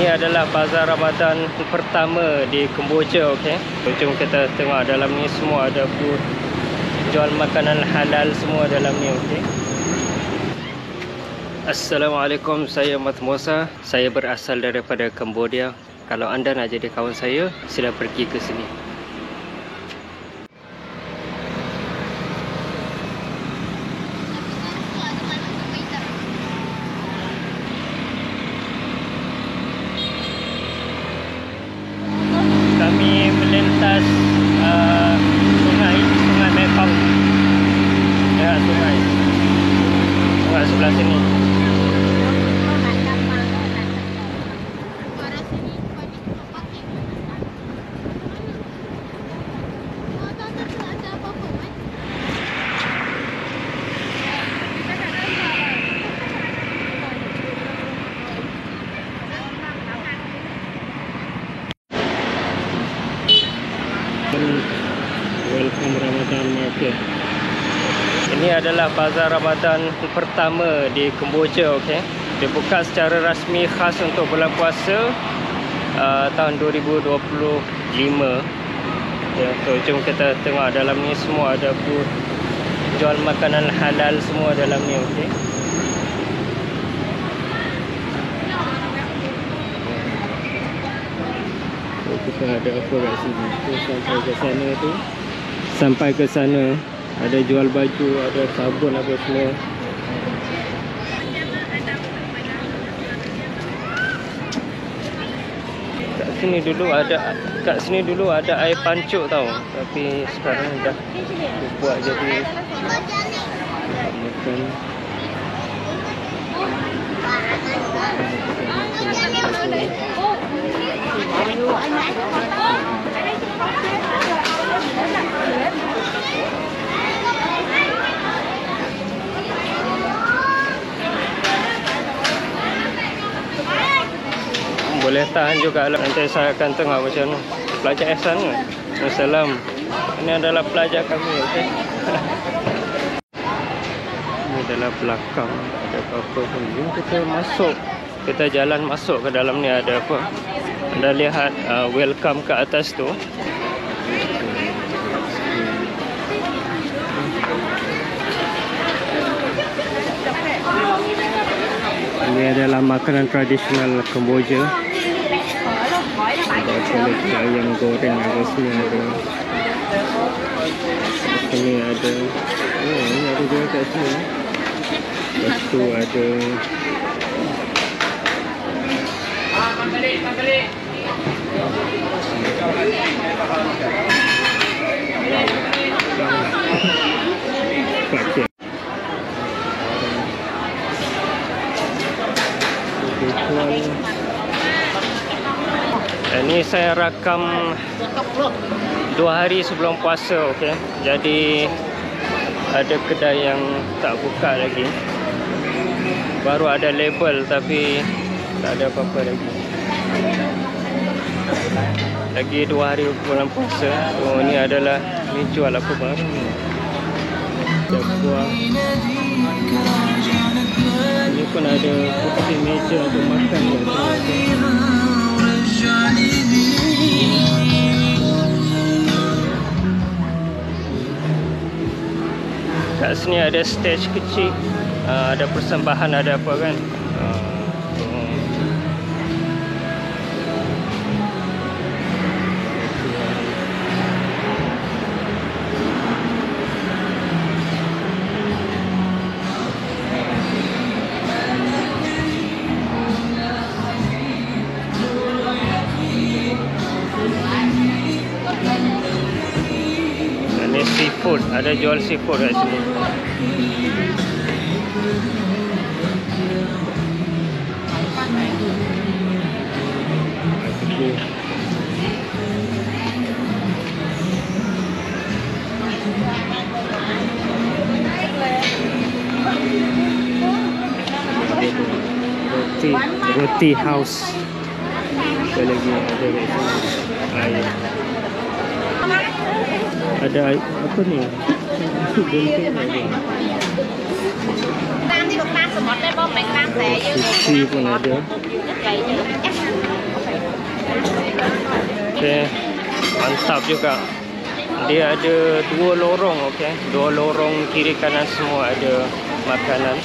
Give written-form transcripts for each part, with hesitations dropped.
Ini adalah bazar Ramadan pertama di Kemboja, okey. Jom kita tengok dalam ni semua ada food, jual makanan halal semua dalam ni, okey. Assalamualaikum, saya Mat Musa. Saya berasal daripada Cambodia. Kalau anda nak jadi kawan saya, sila pergi ke sini. Kami melintas sungai Mekong. Ya, sungai sebelah sini. Welcome Ramadan Market. Ini adalah bazar Ramadan pertama di Kemboja, okey. Dibuka secara rasmi khas untuk bulan puasa tahun 2025. Ya, so jom kita tengok dalam ni semua ada food, jual makanan halal semua dalam ni, okey. Kita ada apa kat sini tu, sampai ke sana ada jual baju, ada sabun, apa semua. Kat sini dulu ada air pancuk tau, tapi sekarang dah buat jadi makan. Boleh tahan juga lah. Nanti saya akan tengok macam mana. Pelajar Ihsan ke? Assalam. Ini adalah pelajar kami, okey. Ini adalah belakang. Ada apa-apa pun. Jom kita masuk. Kita jalan masuk ke dalam ni, ada apa. Anda lihat welcome ke atas tu. Ini adalah makanan tradisional Kemboja. Ada kulit ayam goreng, ada sini ada. Sini ada. Oh, ini ada juga kat sini. Lepas tu ada. Pakcik. Ini saya rakam 2 hari sebelum puasa, okey. Jadi ada kedai yang tak buka lagi. Baru ada label tapi tak ada apa-apa lagi. Lagi 2 hari bulan puasa. Oh, ni adalah ni jual apa baru ni. Ada buah. Ini pun ada kursi meja untuk makan kat sini. Kat sini ada stage kecil, ada persembahan, ada apa kan. Ini seafood, ada jual seafood kat sini. Roti house. Ada lagi, ada kat sini. Ayam. Ada apa ni? Sushi pun ada. Okey, mantap juga. Dia ada 2 lorong, okey. 2 lorong kiri kanan semua ada makanan.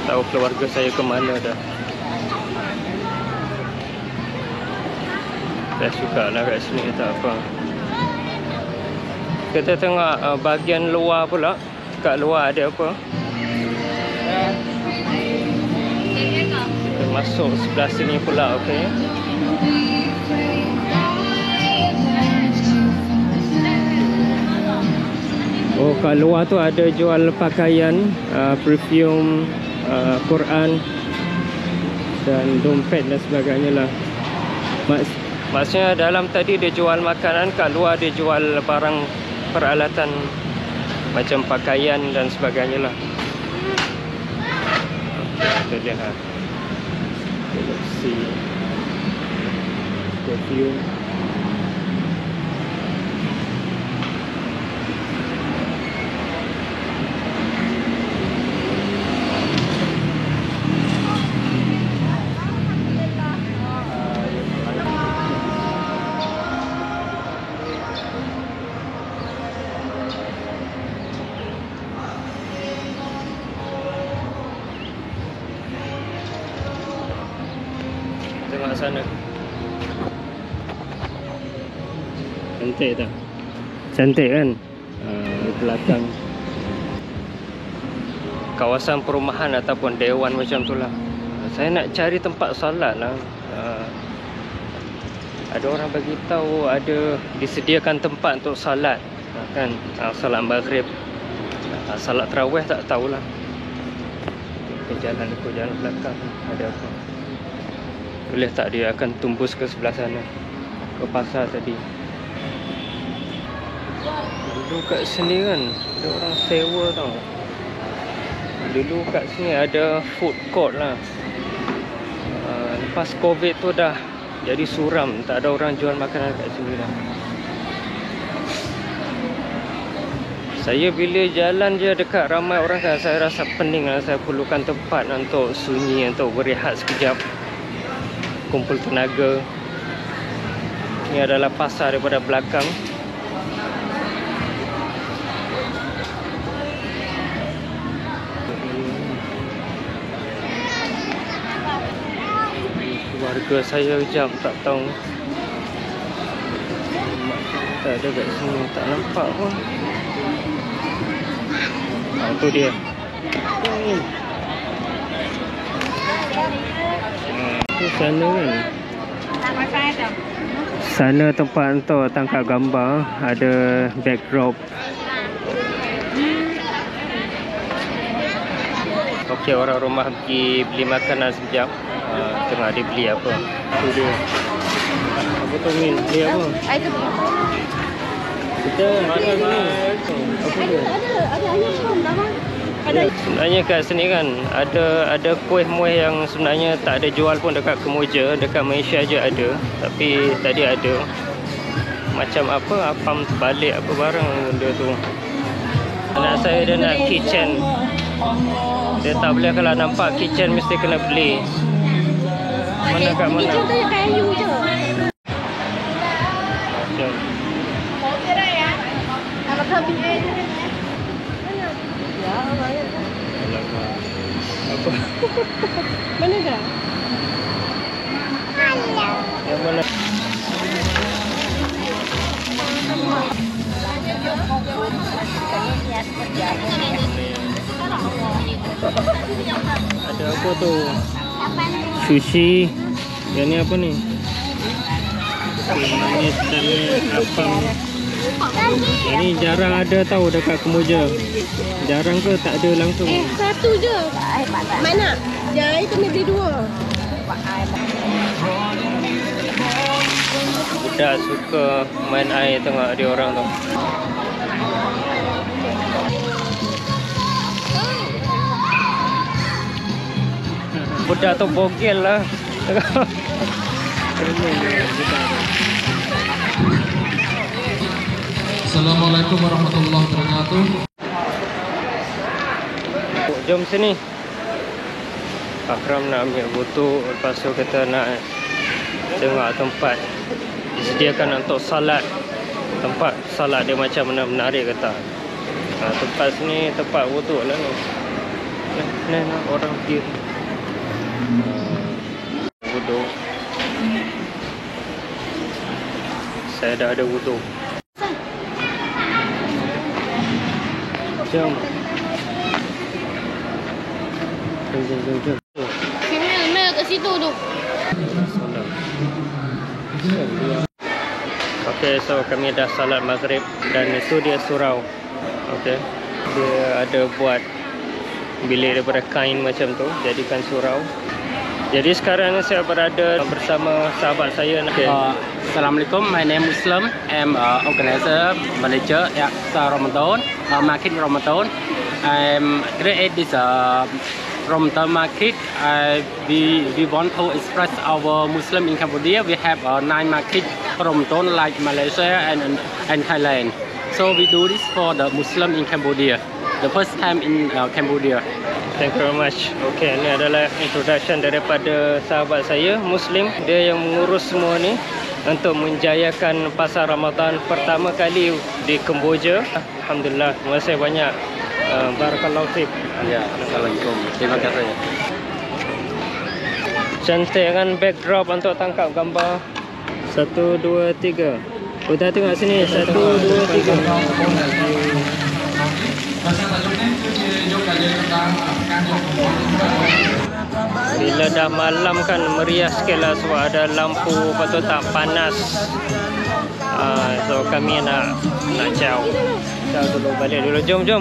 Tahu keluarga saya ke mana dah. Saya suka lah kat sini, tak apa. Kita tengok bahagian luar pula. Kat luar ada apa? Kita masuk sebelah sini pula, okey. Oh, kat luar tu ada jual pakaian, perfume, Quran dan dompet dan sebagainya lah. Maksudnya dalam tadi dia jual makanan, kat luar dia jual barang peralatan macam pakaian dan sebagainya lah. Okay, kita lihat. Let's see. Perfume. Tengok sana. Cantik tak? Cantik kan? Di belakang kawasan perumahan ataupun dewan macam tu lah. Saya nak cari tempat solat lah. Ada orang bagi tahu ada disediakan tempat untuk solat, kan? Solat maghrib, solat tarawih tak tahulah. Ke jalan belakang ada apa? Boleh tak dia akan tumbus ke sebelah sana, ke pasar tadi. Dulu kat sini kan ada orang sewa tau. Dulu kat sini ada food court lah. Lepas Covid tu dah jadi suram, tak ada orang jual makanan kat sini dah. Saya bila jalan je dekat ramai orang kan, saya rasa pening lah. Saya perlukan tempat untuk sunyi, untuk berehat sekejap, kumpul tenaga. Ini adalah pasar daripada belakang. Keluarga saya jam tak tahu. Tak ada kat sini, tak nampak pun. Tu dia. Tu sana kan. Sana tempat untuk tangkap gambar, ada backdrop. Okey, orang rumah pergi beli makanan sekejap. Tengah dia beli apa. Tu dia. Apa tu Min? Beli apa? Kita makan ni. Apa dia? Ada ayam pun dah. Sebenarnya kat sini kan ada kuih-muih yang sebenarnya tak ada jual pun dekat Kemuja, dekat Malaysia je ada. Tapi tadi ada. Macam apa, apam terbalik apa barang benda tu. Anak saya dia nak kitchen. Dia tak boleh, kalau nampak kitchen mesti kena beli. Mana kat mana? Kitchen tu yang kayu je. Jom. Apa? Mana dah? Yang mana? Ada apa tu? Sushi. Yang ni apa ni? Ini sebenarnya apam. Yang ni jarang ada tahu dekat Kemuja. Jarang ke tak ada langsung? Satu je. Mana? Jangan itu ni beli dua. Budak suka main air, tengok dia orang tu. Budak tu bogel lah. Assalamualaikum warahmatullahi wabarakatuh. Jom sini. Akram nak ambil butuk, lepas tu kita nak Tengok tempat disediakan untuk salat. Tempat salat dia macam mana, menarik ke tak? Tempat sini tempat wuduk lah ni. Ni orang pergi wuduk. Saya dah ada wuduk. Jom. Jom. Mel kat situ tu. Okay, so kami dah salat maghrib dan itu dia surau. Okay, dia ada buat bilik daripada kain macam tu, jadikan surau. Jadi sekarang saya berada bersama sahabat saya. Okay. Assalamualaikum, my name is Muslim. I'm organizer, manager at Ramadan, market Ramadan. I'm create this Ramadan market. We want to express our Muslim in Cambodia. We have 9 market Ramadan like Malaysia and Thailand. So we do this for the Muslim in Cambodia. The first time in Cambodia. Thank you very much. Okay, ini adalah introduction daripada sahabat saya, Muslim. Dia yang mengurus semua ni untuk menjayakan pasar Ramadan pertama kali di Kemboja. Alhamdulillah, terima kasih banyak. Barakallahu fiik. Ya, Assalamualaikum. Terima kasih. Cantik kan backdrop untuk tangkap gambar. 1, 2, 3. Oh, dah tengok sini. 1, 2, 3. Bila dah malam kan meriah sikit lah sebab ada lampu, lepas tu tak panas. So kami nak caw dulu, balik dulu. Jom. Ya,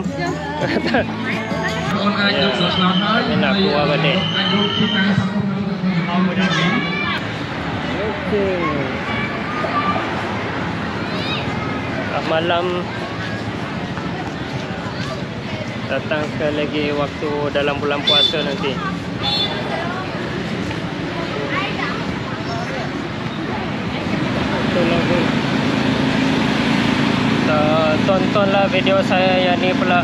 kami nak keluar balik. Okay. Malam datang ke lagi waktu dalam bulan puasa nanti. Tontonlah video saya yang ni pula.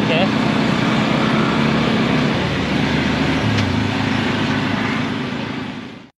Okey.